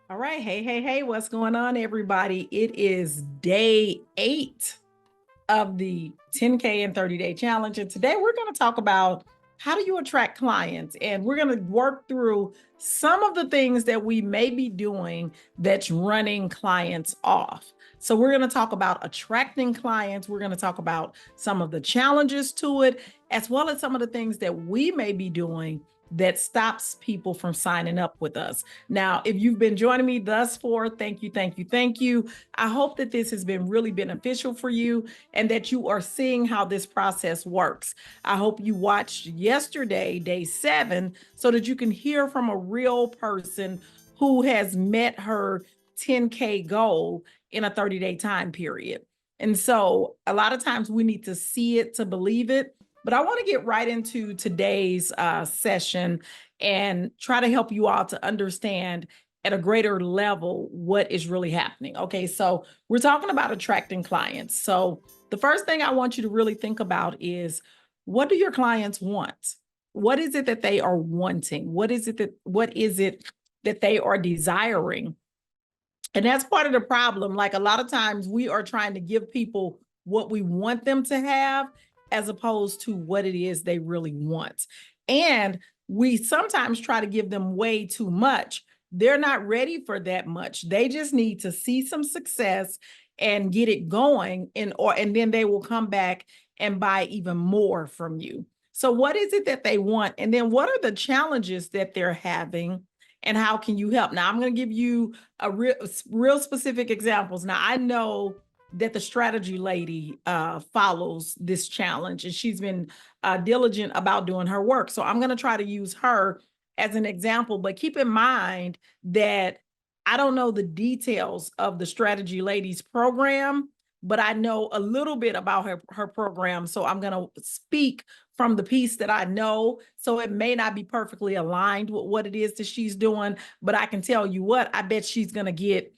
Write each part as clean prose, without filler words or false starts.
All right. Hey, what's going on, everybody? It is day 8 of the 10K and 30-day challenge. And today we're going to talk about how do you attract clients? And we're going to work through some of the things that we may be doing that's running clients off. So we're going to talk about attracting clients. We're going to talk about some of the challenges to it, as well as some of the things that we may be doing that stops people from signing up with us. Now, if you've been joining me thus far, thank you. I hope that this has been really beneficial for you and that you are seeing how this process works. I hope you watched yesterday, day 7, so that you can hear from a real person who has met her 10K goal in a 30-day time period. And so a lot of times we need to see it to believe it. But I want to get right into today's session and try to help you all to understand at a greater level what is really happening. Okay, so we're talking about attracting clients. So the first thing I want you to really think about is, what do your clients want? What is it that they are wanting? What is it that they are desiring? And that's part of the problem. Like, a lot of times we are trying to give people what we want them to have as opposed to what it is they really want. And we sometimes try to give them way too much. They're not ready for that much. They just need to see some success and get it going, and then they will come back and buy even more from you. So what is it that they want? And then what are the challenges that they're having? And how can you help? Now, I'm going to give you a real specific examples. Now, I know that the strategy lady follows this challenge, and she's been diligent about doing her work. So I'm going to try to use her as an example, but keep in mind that I don't know the details of the strategy lady's program, but I know a little bit about her program. So I'm going to speak from the piece that I know. So it may not be perfectly aligned with what it is that she's doing, but I can tell you what, I bet she's going to get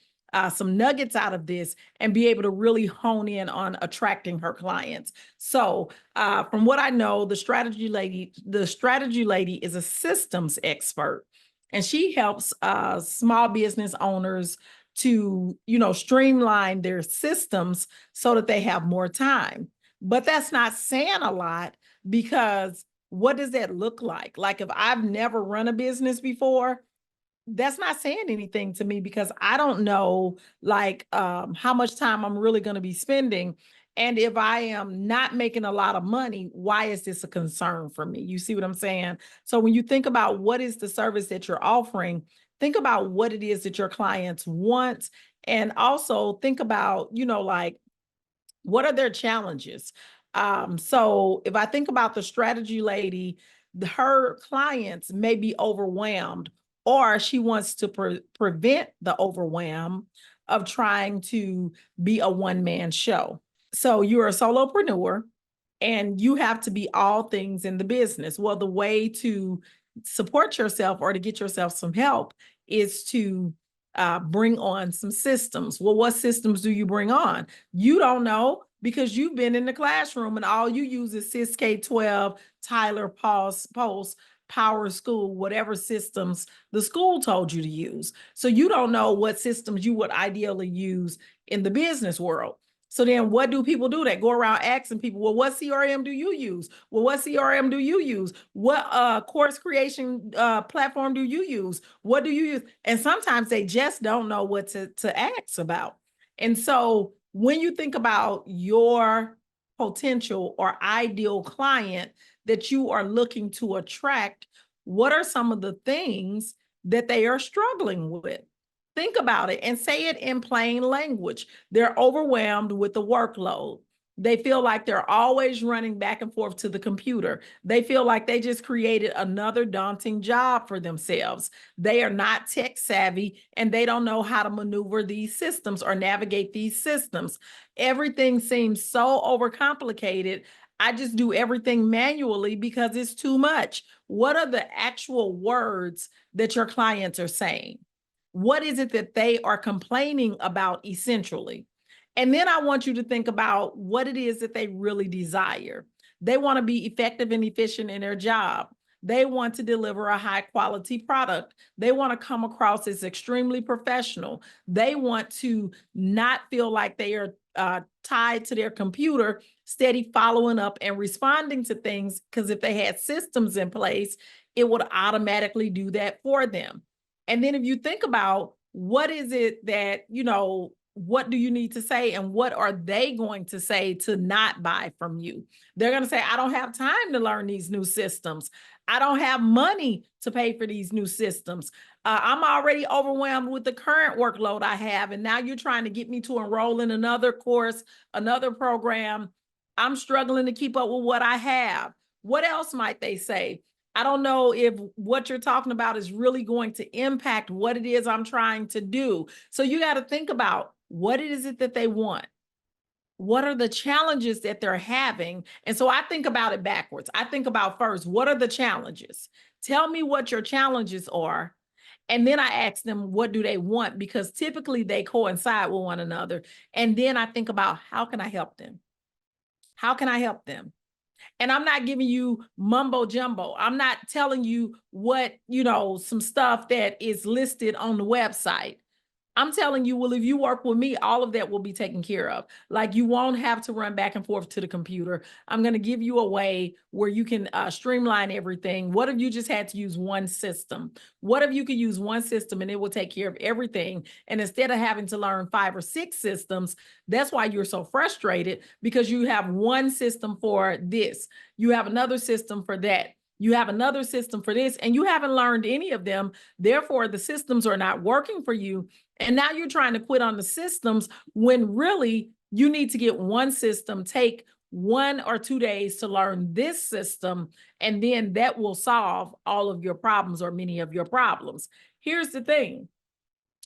some nuggets out of this and be able to really hone in on attracting her clients. So from what I know, the strategy lady is a systems expert, and she helps small business owners to, streamline their systems so that they have more time. But that's not saying a lot, because what does that look like? Like, if I've never run a business before, that's not saying anything to me, because I don't know, like, how much time I'm really going to be spending. And if I am not making a lot of money, why is this a concern for me? You see what I'm saying? So when you think about what is the service that you're offering, think about what it is that your clients want. And also think about, like, what are their challenges? So if I think about the strategy lady, her clients may be overwhelmed, or she wants to prevent the overwhelm of trying to be a one-man show. So you're a solopreneur and you have to be all things in the business. Well, the way to support yourself or to get yourself some help is to bring on some systems. Well, what systems do you bring on? You don't know, because you've been in the classroom and all you use is SysK12, Tyler, Post, Power School, whatever systems the school told you to use. So you don't know what systems you would ideally use in the business world. So then what do people do? That go around asking people, well, what CRM do you use? Well, what CRM do you use? What course creation platform do you use? What do you use? And sometimes they just don't know what to ask about. And so when you think about your potential or ideal client that you are looking to attract, what are some of the things that they are struggling with? Think about it and say it in plain language. They're overwhelmed with the workload. They feel like they're always running back and forth to the computer. They feel like they just created another daunting job for themselves. They are not tech savvy and they don't know how to maneuver these systems or navigate these systems. Everything seems so overcomplicated. I just do everything manually because it's too much. What are the actual words that your clients are saying? What is it that they are complaining about essentially? And then I want you to think about what it is that they really desire. They want to be effective and efficient in their job. They want to deliver a high quality product. They want to come across as extremely professional. They want to not feel like they are tied to their computer, steady following up and responding to things, because if they had systems in place, it would automatically do that for them. And then if you think about what is it that, what do you need to say and what are they going to say to not buy from you? They're going to say, I don't have time to learn these new systems. I don't have money to pay for these new systems. I'm already overwhelmed with the current workload I have. And now you're trying to get me to enroll in another course, another program. I'm struggling to keep up with what I have. What else might they say? I don't know if what you're talking about is really going to impact what it is I'm trying to do. So you got to think about what is it that they want? What are the challenges that they're having? And so I think about it backwards. I think about first, what are the challenges? Tell me what your challenges are. And then I ask them, what do they want? Because typically they coincide with one another. And then I think about, how can I help them? How can I help them? And I'm not giving you mumbo jumbo. I'm not telling you what, some stuff that is listed on the website. I'm telling you, well, if you work with me, all of that will be taken care of. Like, you won't have to run back and forth to the computer. I'm going to give you a way where you can streamline everything. What if you just had to use one system? What if you could use one system and it will take care of everything? And instead of having to learn 5 or 6 systems, that's why you're so frustrated, because you have one system for this. You have another system for that. You have another system for this, and you haven't learned any of them. Therefore, the systems are not working for you. And now you're trying to quit on the systems when really you need to get one system, take 1 or 2 days to learn this system, and then that will solve all of your problems or many of your problems. Here's the thing.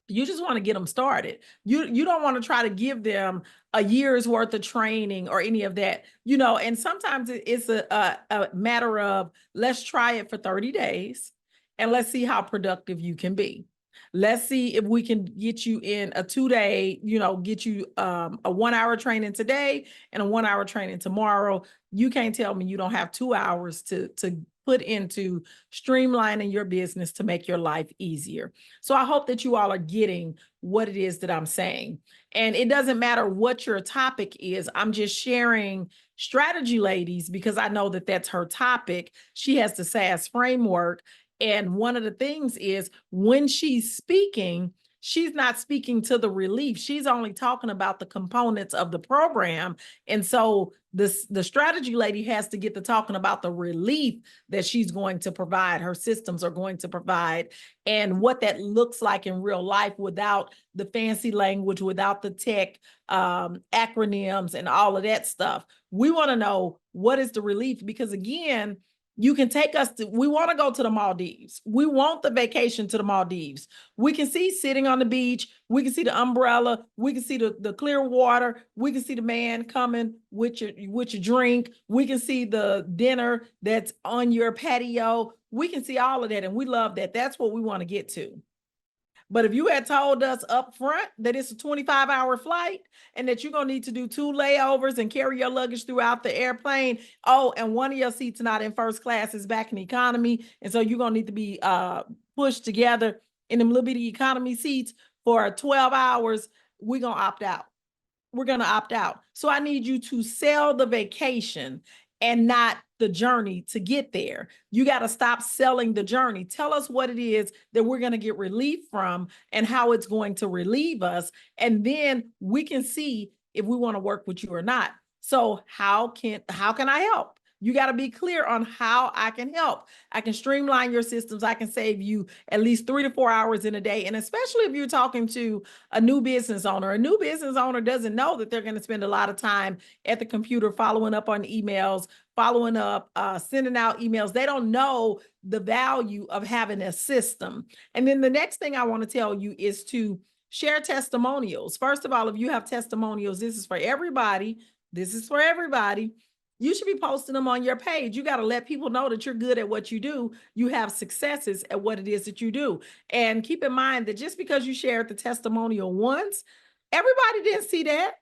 You just want to get them started. You don't want to try to give them a year's worth of training or any of that, and sometimes it's a matter of, let's try it for 30 days and let's see how productive you can be. Let's see if we can get you in a 2-day, get you a 1-hour training today and a 1-hour training tomorrow. You can't tell me you don't have 2 hours to put into streamlining your business to make your life easier. So I hope that you all are getting what it is that I'm saying. And it doesn't matter what your topic is. I'm just sharing strategy, ladies, because I know that that's her topic. She has the SaaS framework. And one of the things is, when she's speaking, she's not speaking to the relief. She's only talking about the components of the program. And so the strategy lady has to get to talking about the relief that she's going to provide, her systems are going to provide, and what that looks like in real life without the fancy language, without the tech acronyms and all of that stuff. We want to know, what is the relief? Because again, you can take us to, we want to go to the Maldives. We want the vacation to the Maldives. We can see sitting on the beach. We can see the umbrella. We can see the clear water. We can see the man coming with your drink. We can see the dinner that's on your patio. We can see all of that. And we love that. That's what we want to get to. But if you had told us up front that it's a 25-hour flight and that you're going to need to do 2 layovers and carry your luggage throughout the airplane, and one of your seats not in first class, is back in economy, and so you're going to need to be pushed together in them little bitty economy seats for 12 hours, we're going to opt out. We're going to opt out. So I need you to sell the vacation and not the journey to get there. You got to stop selling the journey. Tell us what it is that we're going to get relief from and how it's going to relieve us. And then we can see if we want to work with you or not. So how can I help? You got to be clear on how I can help. I can streamline your systems. I can save you at least 3 to 4 hours in a day. And especially if you're talking to a new business owner doesn't know that they're going to spend a lot of time at the computer following up on emails, following up, sending out emails. They don't know the value of having a system. And then the next thing I want to tell you is to share testimonials. First of all, if you have testimonials, this is for everybody. You should be posting them on your page. You got to let people know that you're good at what you do. You have successes at what it is that you do. And keep in mind that just because you shared the testimonial once, everybody didn't see that.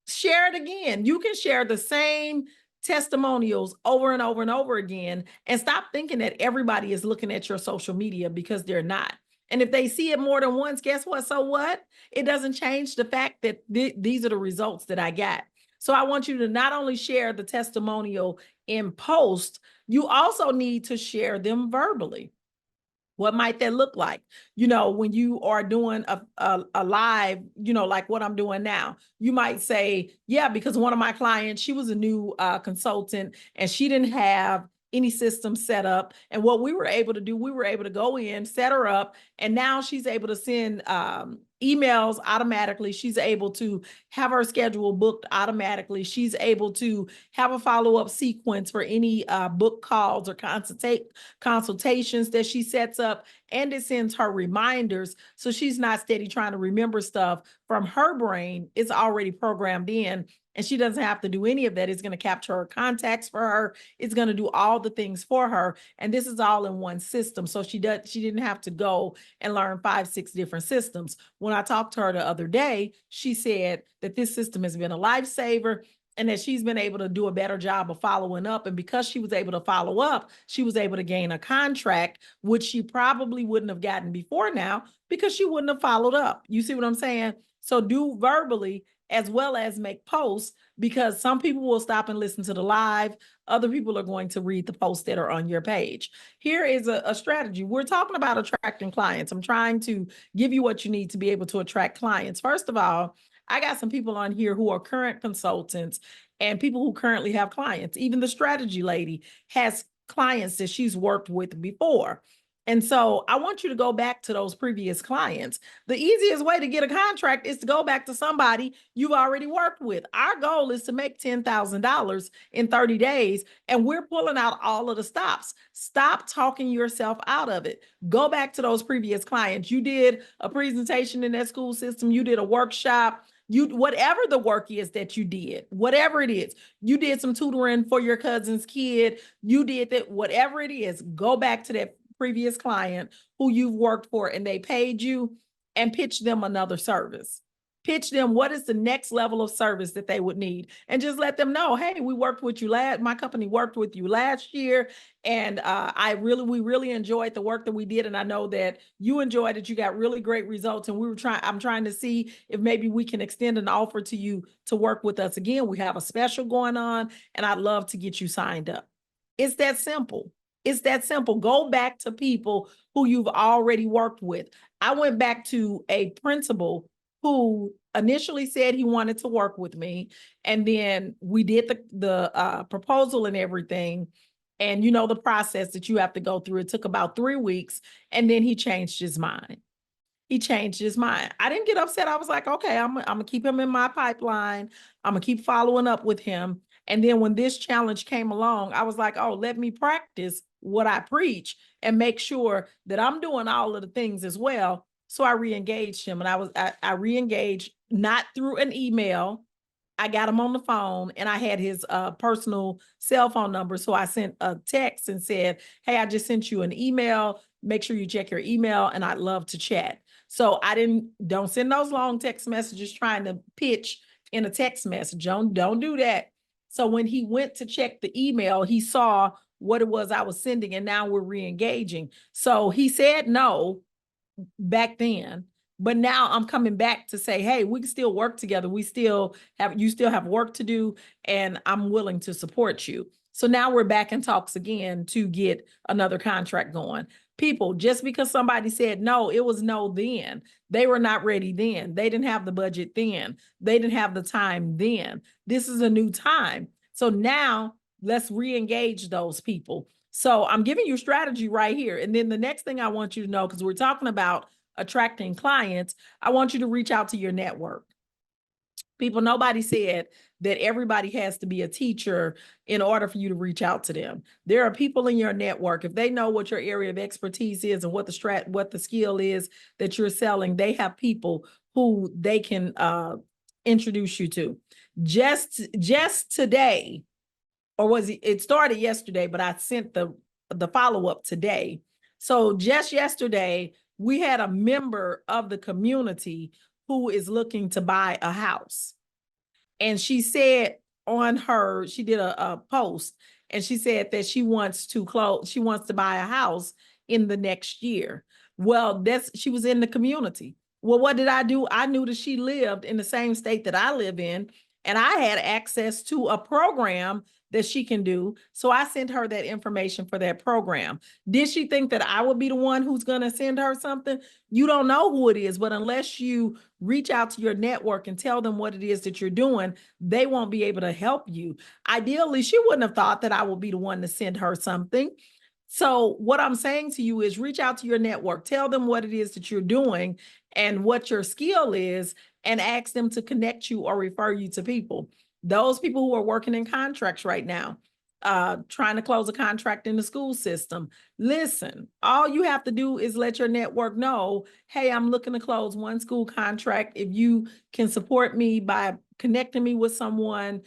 Share it again. You can share the same testimonials over and over and over again, and stop thinking that everybody is looking at your social media, because they're not. And if they see it more than once, guess what? So what? It doesn't change the fact that these are the results that I got. So I want you to not only share the testimonial in post, you also need to share them verbally. What might that look like? When you are doing a live, like what I'm doing now, you might say, yeah, because one of my clients, she was a new consultant and she didn't have any system set up. And what we were able to do, we were able to go in, set her up, and now she's able to send emails automatically. She's able to have her schedule booked automatically. She's able to have a follow-up sequence for any book calls or consultations that she sets up, and it sends her reminders. So she's not steady trying to remember stuff from her brain. It's already programmed in, and she doesn't have to do any of that. It's going to capture her contacts for her. It's going to do all the things for her. And this is all in one system. So she didn't have to go and learn 5, 6 different systems. When I talked to her the other day, she said that this system has been a lifesaver, and that she's been able to do a better job of following up. And because she was able to follow up, she was able to gain a contract, which she probably wouldn't have gotten before now because she wouldn't have followed up. You see what I'm saying? So do verbally as well as make posts, because some people will stop and listen to the live. Other people are going to read the posts that are on your page. Here is a strategy. We're talking about attracting clients. I'm trying to give you what you need to be able to attract clients. First of all, I got some people on here who are current consultants and people who currently have clients. Even the strategy lady has clients that she's worked with before. And so I want you to go back to those previous clients. The easiest way to get a contract is to go back to somebody you've already worked with. Our goal is to make $10,000 in 30 days, and we're pulling out all of the stops. Stop talking yourself out of it. Go back to those previous clients. You did a presentation in that school system. You did a workshop. Whatever the work is that you did, whatever it is, you did some tutoring for your cousin's kid. You did that, whatever it is, go back to that previous client who you've worked for and they paid you, and pitch them another service. Pitch them what is the next level of service that they would need, and just let them know, hey, we worked with you my company worked with you last year, and we really enjoyed the work that we did, and I know that you enjoyed it. You got really great results, and I'm trying to see if maybe we can extend an offer to you to work with us again. We have a special going on, and I'd love to get you signed up. It's that simple. It's that simple. Go back to people who you've already worked with. I went back to a principal who initially said he wanted to work with me, and then we did the proposal and everything. And you know the process that you have to go through. It took about 3 weeks, and then he changed his mind. He changed his mind. I didn't get upset. I was like, okay, I'm gonna keep him in my pipeline. I'm gonna keep following up with him. And then when this challenge came along, I was like, oh, let me practice what I preach and make sure that I'm doing all of the things as well. So I re-engaged him, and I re-engaged not through an email. I got him on the phone, and I had his personal cell phone number. So I sent a text and said, hey, I just sent you an email. Make sure you check your email, and I'd love to chat. So don't send those long text messages trying to pitch in a text message. Don't do that. So when he went to check the email, he saw what it was I was sending, and now we're re-engaging. So he said no back then, but now I'm coming back to say, hey, we can still work together. You still have work to do, and I'm willing to support you. So now we're back in talks again to get another contract going. People, just because somebody said no, it was no then. They were not ready then. They didn't have the budget then. They didn't have the time then. This is a new time. So now let's re-engage those people. So I'm giving you strategy right here. And then the next thing I want you to know, because we're talking about attracting clients, I want you to reach out to your network. People, nobody said that everybody has to be a teacher in order for you to reach out to them. There are people in your network, if they know what your area of expertise is and what the skill is that you're selling, they have people who they can introduce you to. Just today, or it started yesterday, but I sent the follow-up today. So just yesterday, we had a member of the community who is looking to buy a house. And she said on her, she did a post, and she said that she wants to buy a house in the next year. Well, she was in the community. Well, what did I do? I knew that she lived in the same state that I live in, and I had access to a program that she can do. So I sent her that information for that program. Did she think that I would be the one who's going to send her something? You don't know who it is, but unless you reach out to your network and tell them what it is that you're doing, they won't be able to help you. Ideally, she wouldn't have thought that I would be the one to send her something. So what I'm saying to you is reach out to your network, tell them what it is that you're doing and what your skill is, and ask them to connect you or refer you to people. Those people who are working in contracts right now, trying to close a contract in the school system. Listen, all you have to do is let your network know, hey, I'm looking to close one school contract. If you can support me by connecting me with someone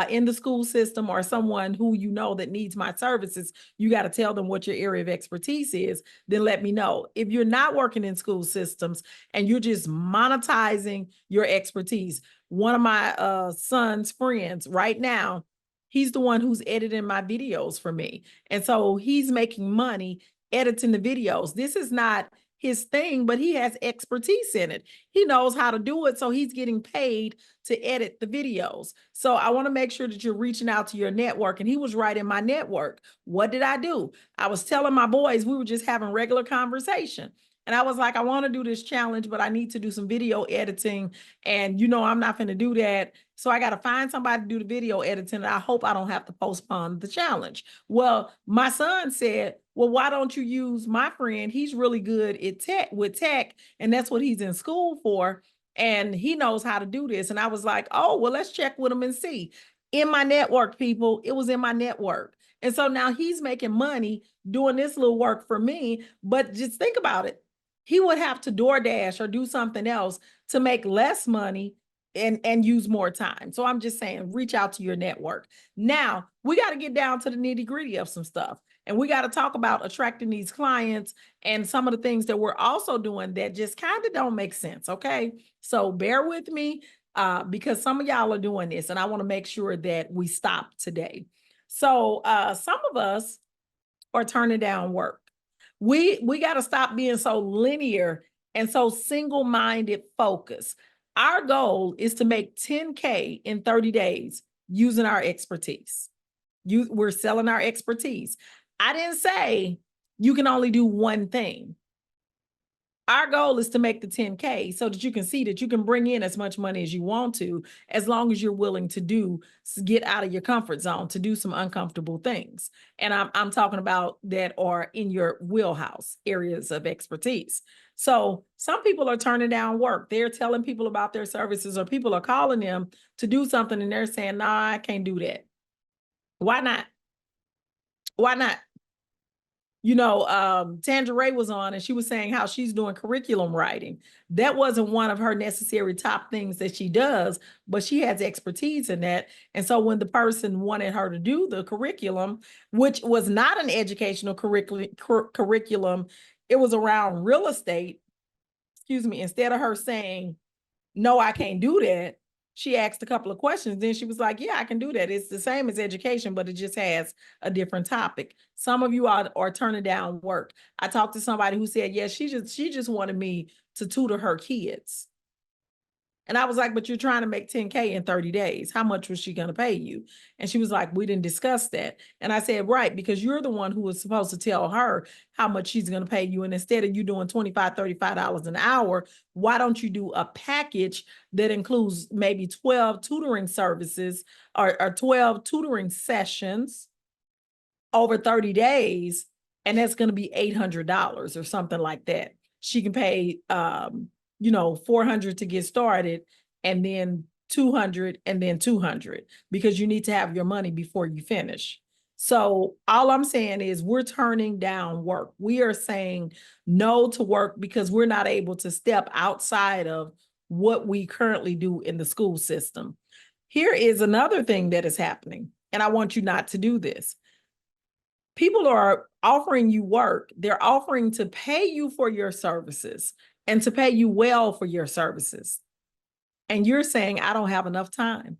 in the school system or someone who you know that needs my services, you got to tell them what your area of expertise is, then let me know. If you're not working in school systems and you're just monetizing your expertise, one of my son's friends right now, he's the one who's editing my videos for me. And so he's making money editing the videos. This is not his thing, but he has expertise in it. He knows how to do it. So he's getting paid to edit the videos. So I want to make sure that you're reaching out to your network. And he was right in my network. What did I do? I was telling my boys, we were just having regular conversation. And I was like, I want to do this challenge, but I need to do some video editing. And I'm not going to do that. So I got to find somebody to do the video editing. And I hope I don't have to postpone the challenge. Well, my son said, well, why don't you use my friend? He's really good at tech, and that's what he's in school for. And he knows how to do this. And I was like, oh, well, let's check with him and see. In my network, people, it was in my network. And so now he's making money doing this little work for me. But just think about it. He would have to DoorDash or do something else to make less money and use more time. So I'm just saying, reach out to your network. Now, we got to get down to the nitty-gritty of some stuff. And we got to talk about attracting these clients and some of the things that we're also doing that just kind of don't make sense, okay? So bear with me because some of y'all are doing this, and I want to make sure that we stop today. So some of us are turning down work. We got to stop being so linear and so single-minded focused. Our goal is to make 10K in 30 days using our expertise. We're selling our expertise. I didn't say you can only do one thing. Our goal is to make the 10K so that you can see that you can bring in as much money as you want to, as long as you're willing to get out of your comfort zone, to do some uncomfortable things. And I'm talking about that are in your wheelhouse areas of expertise. So some people are turning down work. They're telling people about their services, or people are calling them to do something and they're saying, nah, I can't do that. Why not? Why not? Tandra Ray was on and she was saying how she's doing curriculum writing. That wasn't one of her necessary top things that she does, but she has expertise in that. And so when the person wanted her to do the curriculum, which was not an educational curriculum, it was around real estate, instead of her saying, no, I can't do that, she asked a couple of questions. Then she was like, yeah, I can do that. It's the same as education, but it just has a different topic. Some of you are turning down work. I talked to somebody who said, yeah, she just wanted me to tutor her kids. And I was like, but you're trying to make 10K in 30 days. How much was she going to pay you? And she was like, we didn't discuss that. And I said, right, because you're the one who was supposed to tell her how much she's going to pay you. And instead of you doing $25, $35 an hour, why don't you do a package that includes maybe 12 tutoring services or 12 tutoring sessions over 30 days? And that's going to be $800 or something like that. She can pay, $400 to get started, and then $200, and then $200, because you need to have your money before you finish. So all I'm saying is we're turning down work. We are saying no to work because we're not able to step outside of what we currently do in the school system. Here is another thing that is happening, and I want you not to do this. People are offering you work. They're offering to pay you for your services and to pay you well for your services. And you're saying, I don't have enough time.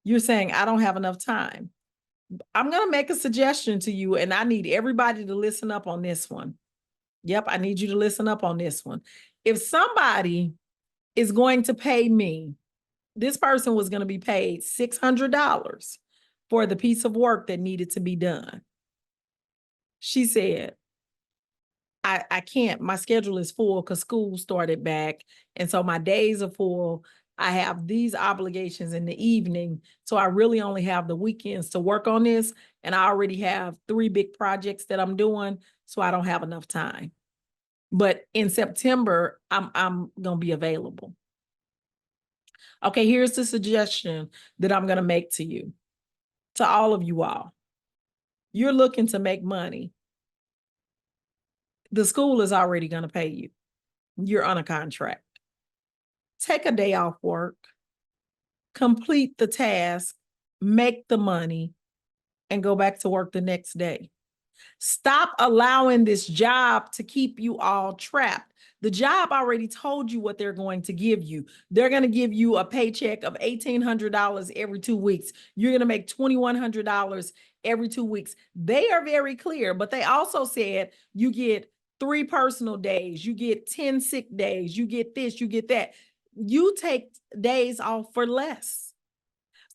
You're saying, I don't have enough time. I'm going to make a suggestion to you, and I need everybody to listen up on this one. Yep, I need you to listen up on this one. If somebody is going to pay me, this person was going to be paid $600 for the piece of work that needed to be done. She said, I can't, my schedule is full because school started back. And so my days are full. I have these obligations in the evening. So I really only have the weekends to work on this. And I already have 3 big projects that I'm doing. So I don't have enough time. But in September, I'm going to be available. Okay, here's the suggestion that I'm going to make to you, to all of you all. You're looking to make money. The school is already going to pay you. You're on a contract. Take a day off work, complete the task, make the money, and go back to work the next day. Stop allowing this job to keep you all trapped. The job already told you what they're going to give you. They're going to give you a paycheck of $1,800 every 2 weeks. You're going to make $2,100 every 2 weeks. They are very clear, but they also said you get 3 personal days, you get 10 sick days, you get this, you get that. You take days off for less.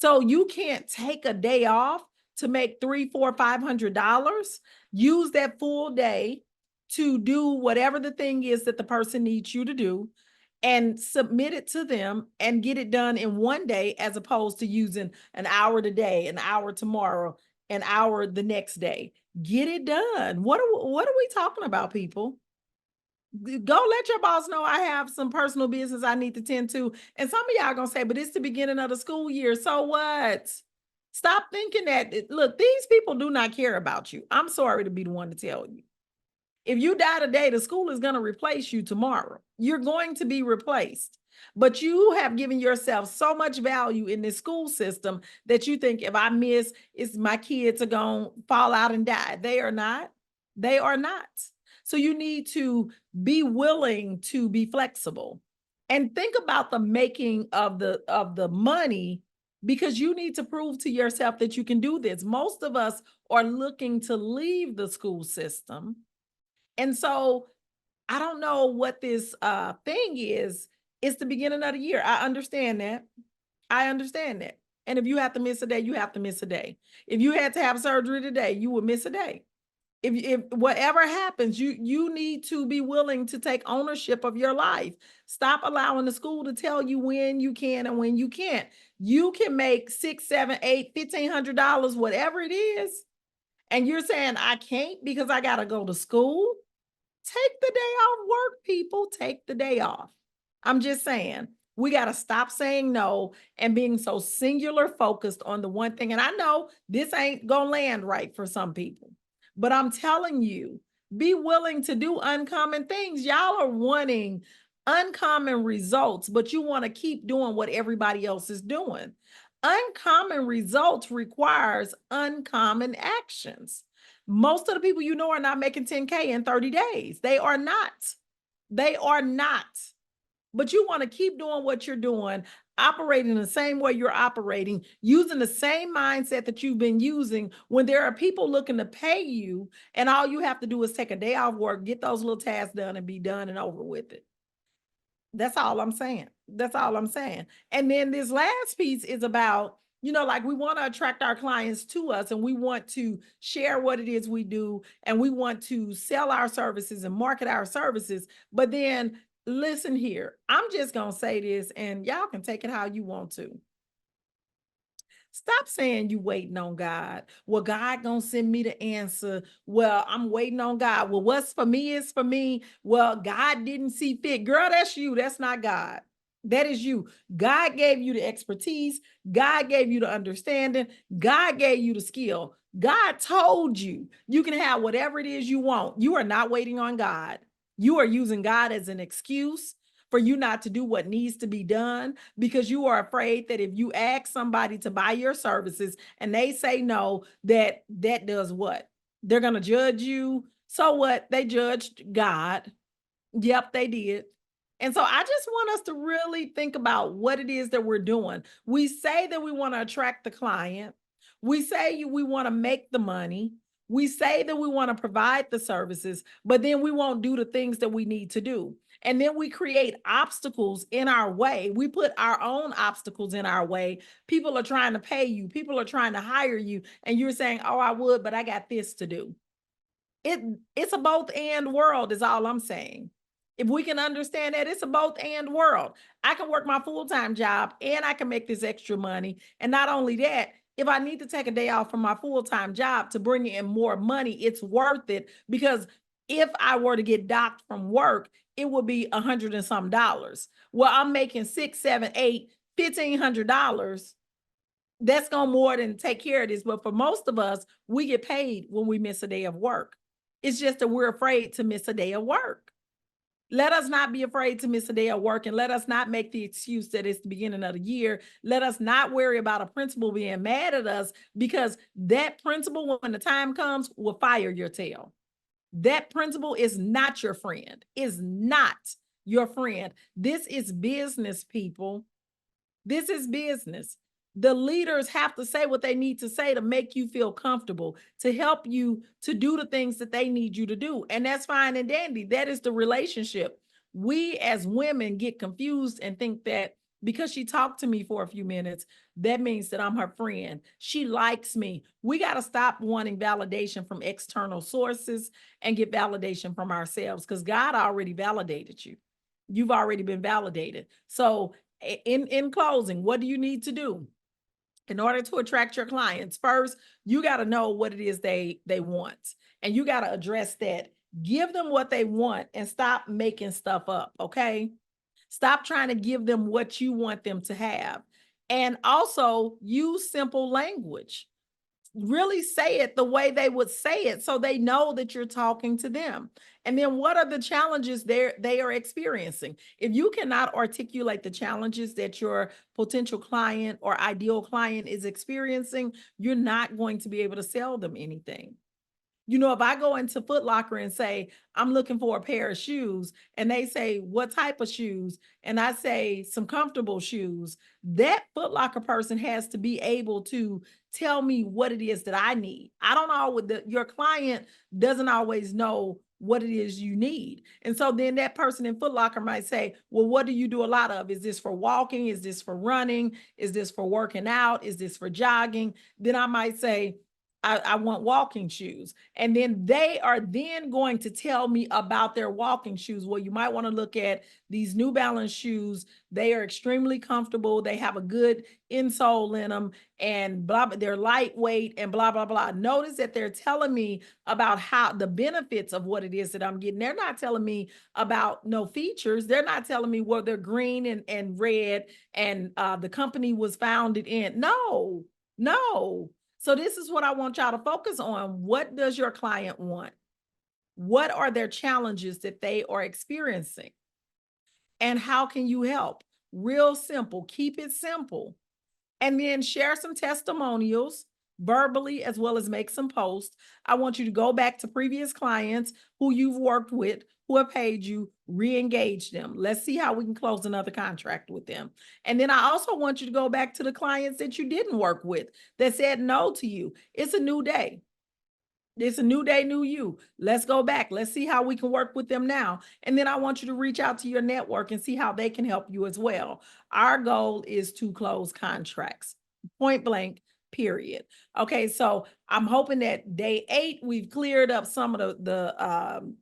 So you can't take a day off to make $300, $400, $500. Use that full day to do whatever the thing is that the person needs you to do and submit it to them and get it done in one day, as opposed to using an hour today, an hour tomorrow, an hour the next day. Get it done. What are we talking about, people? Go let your boss know I have some personal business I need to tend to. And some of y'all gonna say, but it's the beginning of the school year. So what? Stop thinking that. Look, these people do not care about you. I'm sorry to be the one to tell you. If you die today, the school is going to replace you tomorrow. You're going to be replaced. But you have given yourself so much value in this school system that you think if I miss, it's my kids are going to fall out and die. They are not. They are not. So you need to be willing to be flexible and think about the making of the money, because you need to prove to yourself that you can do this. Most of us are looking to leave the school system. And so I don't know what this thing is. It's the beginning of the year. I understand that. I understand that. And if you have to miss a day, you have to miss a day. If you had to have surgery today, you would miss a day. If whatever happens, you need to be willing to take ownership of your life. Stop allowing the school to tell you when you can and when you can't. You can make $600, $700, $800, $1,500, whatever it is. And you're saying I can't because I gotta go to school. Take the day off work, people. Take the day off. I'm just saying, we got to stop saying no and being so singular focused on the one thing. And I know this ain't going to land right for some people, but I'm telling you, be willing to do uncommon things. Y'all are wanting uncommon results, but you want to keep doing what everybody else is doing. Uncommon results requires uncommon actions. Most of the people you know are not making 10K in 30 days. They are not. They are not. But you want to keep doing what you're doing, operating the same way you're operating, using the same mindset that you've been using when there are people looking to pay you, and all you have to do is take a day off work, get those little tasks done, and be done and over with it. That's all I'm saying. That's all I'm saying. And then this last piece is about, like we want to attract our clients to us, and we want to share what it is we do, and we want to sell our services and market our services. But then listen here, I'm just going to say this, and y'all can take it how you want to. Stop saying you waiting on God. Well, God gonna send me the answer. Well, I'm waiting on God. Well, what's for me is for me. Well, God didn't see fit. Girl, that's you. That's not God. That is you. God gave you the expertise. God gave you the understanding. God gave you the skill. God told you you can have whatever it is you want. You are not waiting on God. You are using God as an excuse for you not to do what needs to be done, because you are afraid that if you ask somebody to buy your services and they say no, that does what? They're going to judge you. So what? They judged God. Yep, they did. And so I just want us to really think about what it is that we're doing. We say that we want to attract the client. We say we want to make the money. We say that we want to provide the services, but then we won't do the things that we need to do. And then we create obstacles in our way. We put our own obstacles in our way. People are trying to pay you, people are trying to hire you, and you're saying, "Oh, I would, but I got this to do." It's a both and world is all I'm saying. If we can understand that it's a both and world. I can work my full-time job and I can make this extra money. And not only that, if I need to take a day off from my full-time job to bring in more money, it's worth it because if I were to get docked from work, it would be 100 and some dollars. Well, I'm making six, seven, eight, $1,500. That's gonna more than take care of this. But for most of us, we get paid when we miss a day of work. It's just that we're afraid to miss a day of work. Let us not be afraid to miss a day of work, and let us not make the excuse that it's the beginning of the year. Let us not worry about a principal being mad at us because that principal, when the time comes, will fire your tail. That principal is not your friend, is not your friend. This is business, people. This is business. The leaders have to say what they need to say to make you feel comfortable, to help you to do the things that they need you to do. And that's fine and dandy. That is the relationship. We as women get confused and think that because she talked to me for a few minutes, that means that I'm her friend. She likes me. We got to stop wanting validation from external sources and get validation from ourselves because God already validated you. You've already been validated. So in closing, what do you need to do in order to attract your clients? First, you got to know what it is they want, and you got to address that. Give them what they want and stop making stuff up. Okay, stop trying to give them what you want them to have, and also use simple language. Really say it the way they would say it so they know that you're talking to them. And then what are the challenges they are experiencing? If you cannot articulate the challenges that your potential client or ideal client is experiencing, you're not going to be able to sell them anything. You know, if I go into Foot Locker and say, I'm looking for a pair of shoes, and they say, what type of shoes? And I say, some comfortable shoes, that Foot Locker person has to be able to tell me what it is that I need. I don't know, your client doesn't always know what it is you need. And so then that person in Foot Locker might say, well, what do you do a lot of? Is this for walking? Is this for running? Is this for working out? Is this for jogging? Then I might say, I want walking shoes. And then they are then going to tell me about their walking shoes. Well, you might want to look at these New Balance shoes. They are extremely comfortable. They have a good insole in them and blah, blah, they're lightweight and blah, blah, blah. Notice that they're telling me about how the benefits of what it is that I'm getting. They're not telling me about no features. They're not telling me, well, they're green and red and the company was founded in. No, no. So this is what I want y'all to focus on. What does your client want? What are their challenges that they are experiencing? And how can you help? Real simple. Keep it simple. And then share some testimonials verbally as well as make some posts. I want you to go back to previous clients who you've worked with, who have paid you, re-engage them. Let's see how we can close another contract with them. And then I also want you to go back to the clients that you didn't work with that said no to you. It's a new day. It's a new day, new you. Let's go back. Let's see how we can work with them now. And then I want you to reach out to your network and see how they can help you as well. Our goal is to close contracts, point blank, period. Okay, so I'm hoping that day 8, we've cleared up some of the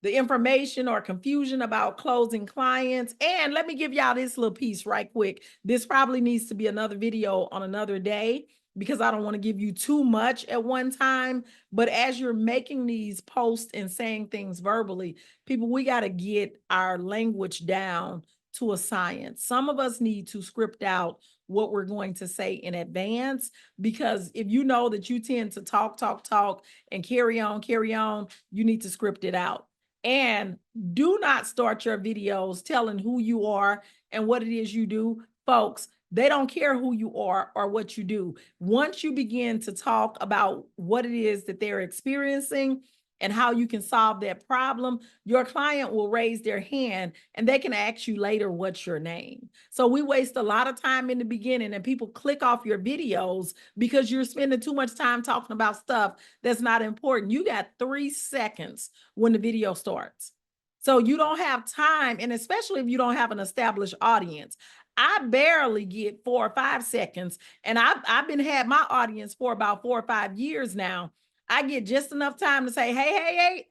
information or confusion about closing clients. And let me give y'all this little piece right quick. This probably needs to be another video on another day because I don't want to give you too much at one time. But as you're making these posts and saying things verbally, people, we got to get our language down to a science. Some of us need to script out what we're going to say in advance, because if you know that you tend to talk, and carry on, you need to script it out. And do not start your videos telling who you are and what it is you do. Folks, they don't care who you are or what you do. Once you begin to talk about what it is that they're experiencing, and how you can solve that problem, your client will raise their hand and they can ask you later, what's your name? So we waste a lot of time in the beginning and people click off your videos because you're spending too much time talking about stuff that's not important. You got 3 seconds when the video starts. So you don't have time, and especially if you don't have an established audience. I barely get 4 or 5 seconds, and I've been had my audience for about 4 or 5 years now. I get just enough time to say, hey,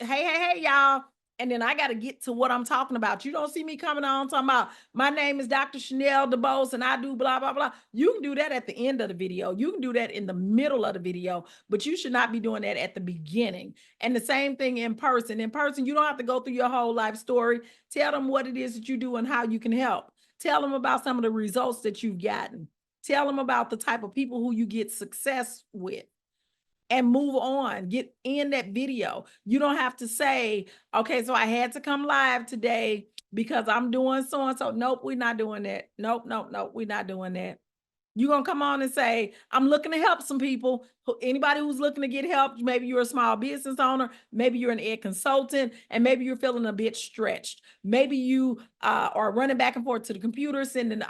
y'all. And then I got to get to what I'm talking about. You don't see me coming on talking about my name is Dr. Chanel DeBose and I do blah, blah, blah. You can do that at the end of the video. You can do that in the middle of the video, but you should not be doing that at the beginning. And the same thing in person. In person, you don't have to go through your whole life story. Tell them what it is that you do and how you can help. Tell them about some of the results that you've gotten. Tell them about the type of people who you get success with and move on. Get in that video. You don't have to say, okay, so I had to come live today because I'm doing so and so. Nope, we're not doing that. Nope, we're not doing that. You're going to come on and say, I'm looking to help some people. Anybody who's looking to get help, maybe you're a small business owner, maybe you're an ed consultant, and maybe you're feeling a bit stretched. Maybe you are running back and forth to the computer, sending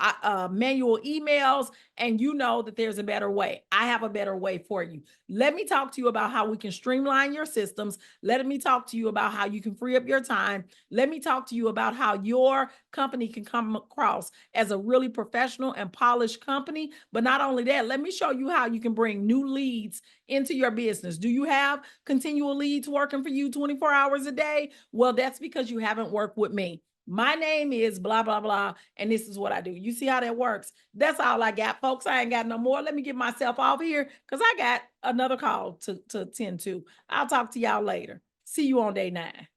manual emails, and you know that there's a better way. I have a better way for you. Let me talk to you about how we can streamline your systems. Let me talk to you about how you can free up your time. Let me talk to you about how your company can come across as a really professional and polished company. But not only that, let me show you how you can bring new leads into your business. Do you have continual leads working for you 24 hours a day? Well, that's because you haven't worked with me. My name is blah, blah, blah, and this is what I do. You see how that works? That's all I got, folks. I ain't got no more. Let me get myself off here because I got another call to attend to. I'll talk to y'all later. See you on day 9.